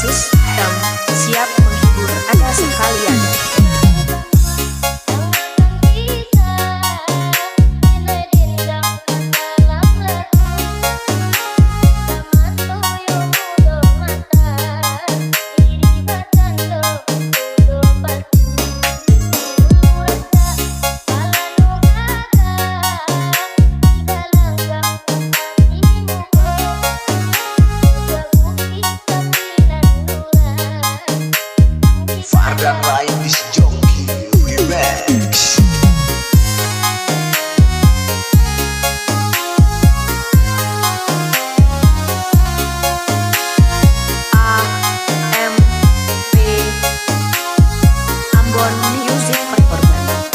System siap menghibur Anda sekalian. Dan lain di Joki Remix. AMP Ambon Music Performance.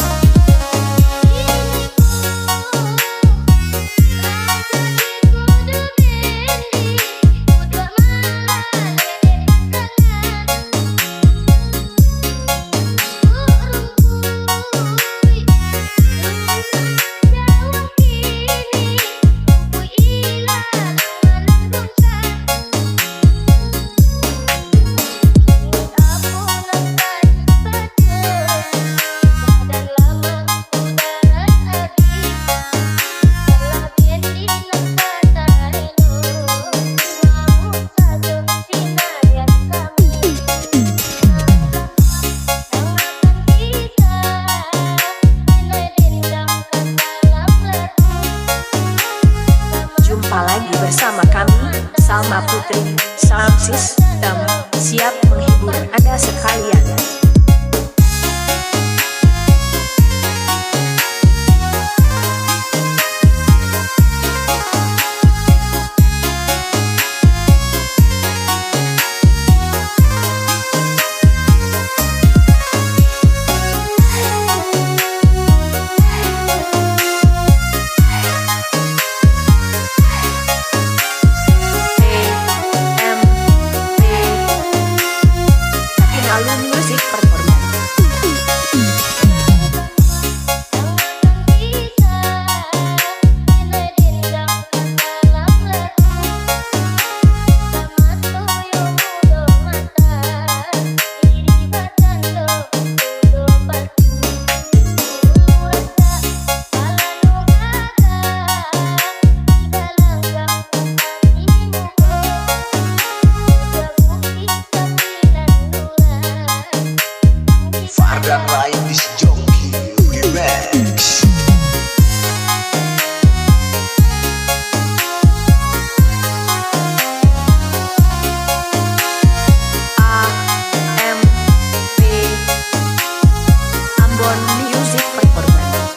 Jumpa lagi bersama kami, Salma Putri, Sound System siap menghibur Anda sekalian. Music Performance. Dan lain di Joki Remix. AMP Ambon Music Performance.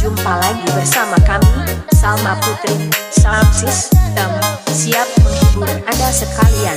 Jumpa lagi bersama kami, Salma Putri, Sound System siap menghibur Anda sekalian.